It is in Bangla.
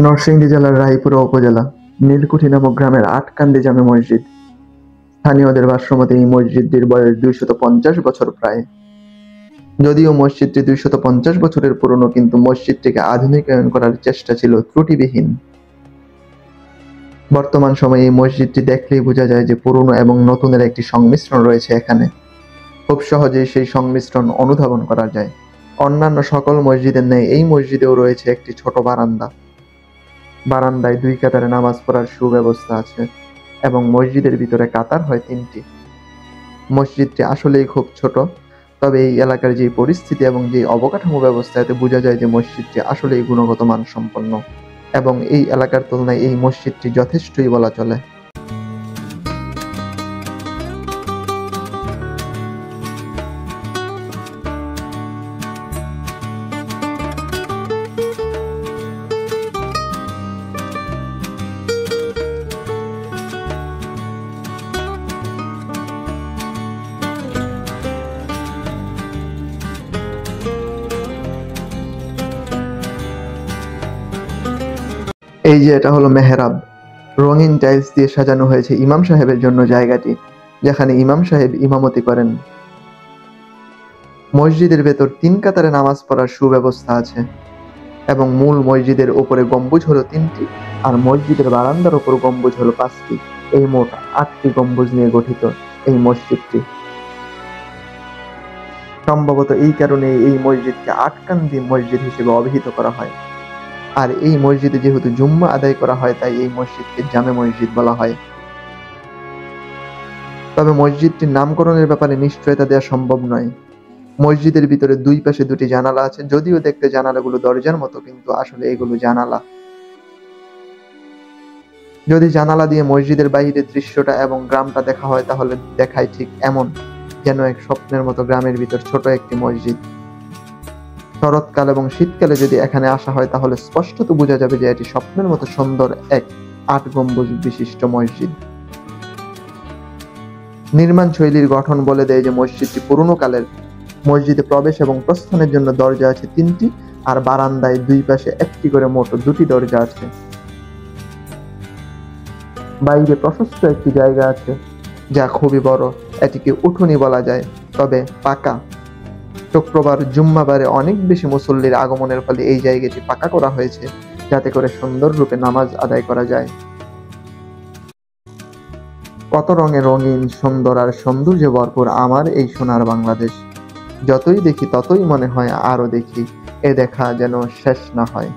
নরসিংদী জেলার রায়পুরা উপজেলা নীলকুঠি নামক গ্রামের আটকান্দি জামে মসজিদ। স্থানীয়দের ভাষ্যমতে এই মসজিদটির বয়স 250 বছর প্রায়। যদিও মসজিদটি 250 বছরের পুরনো, কিন্তু মসজিদটিকে আধুনিকায়ন করার চেষ্টা ছিল ত্রুটিবিহীন। বর্তমান সময়ে এই মসজিদটি দেখলেই বোঝা যায় যে পুরনো এবং নতুনের একটি সংমিশ্রণ রয়েছে এখানে। খুব সহজেই সেই সংমিশ্রণ অনুধাবন করা যায়। অন্যান্য সকল মসজিদের ন্যায় এই মসজিদেও রয়েছে একটি ছোট বারান্দা। বারান্দায় 2 কাতারে নামাজ পড়ার সুব্যবস্থা আছে এবং মসজিদের ভিতরে কাতার হয় 3টি। মসজিদটি আসলেই খুব ছোট, তবে এই এলাকার যে পরিস্থিতি এবং যে অবকাঠামো ব্যবস্থা, এতে বোঝা যায় যে মসজিদটি আসলেই গুণগত মান সম্পন্ন এবং এই এলাকার তুলনায় এই মসজিদটি যথেষ্টই বলা চলে। এই যে এটা হলো মেহরাব। রঙিন টাইলস দিয়ে সাজানো হয়েছে ইমাম সাহেবের জন্য জায়গাটি, যেখানে ইমাম সাহেব ইমামতি করেন। মসজিদের ভেতর 3 কাতারে নামাজ পড়ার সুব্যবস্থা আছে এবং মূল মসজিদের উপরে গম্বুজ হলো 3টি আর মসজিদের বারান্দার উপর গম্বুজ হলো 5টি। এই মোট 8টি গম্বুজ নিয়ে গঠিত এই মসজিদটি। সম্ভবত এই কারণে এই মসজিদকে আটকান্দি মসজিদ হিসেবে অভিহিত করা হয়। আর এই মসজিদে যেহেতু জুম্মা আদায় করা হয়, তাই এই মসজিদকে জামে মসজিদ বলা হয়। তবে মসজিদটির নামকরণের ব্যাপারে নিশ্চয়তা দেওয়া সম্ভব নয়। মসজিদের ভিতরে 2 পাশে 2টি জানালা আছে, যদিও দেখতে জানালাগুলো দরজার মতো, কিন্তু আসলে এগুলো জানালা। যদি জানালা দিয়ে মসজিদের বাইরের দৃশ্যটা এবং গ্রামটা দেখা হয়, তাহলে দেখায় ঠিক এমন, যেন এক স্বপ্নের মতো গ্রামের ভিতর ছোট একটি মসজিদ। শরৎকাল এবং শীতকালে যদি এখানে আসা হয়, তাহলে স্পষ্টত বোঝা যাবে যে এটি স্বপ্নের মতো সুন্দর এক 8 গম্বুজ বিশিষ্ট মসজিদ। নির্মাণ শৈলীর গঠন বলে দেয় যে মসজিদটি পুরনো কালের। মসজিদে প্রবেশ এবং প্রস্থানের জন্য দরজা আছে 3টি আর বারান্দায় 2 পাশে 1টি করে মোট 2টি দরজা আছে। বাইরে প্রশস্ত একটি জায়গা আছে যা খুবই বড়, এটিকে উঠোনি বলা যায়, তবে পাকা। শুক্রবার জুম্মাবারে অনেক বেশি মুসল্লির আগমনের ফলে এই জায়গাটি পাকা করা হয়েছে, যাতে করে সুন্দর রূপে নামাজ আদায় করা যায়। কত রঙে রঙিন, সুন্দর আর সৌন্দর্যে ভরপুর আমার এই সোনার বাংলাদেশ। যতই দেখি ততই মনে হয় আরো দেখি, এ দেখা যেন শেষ না হয়।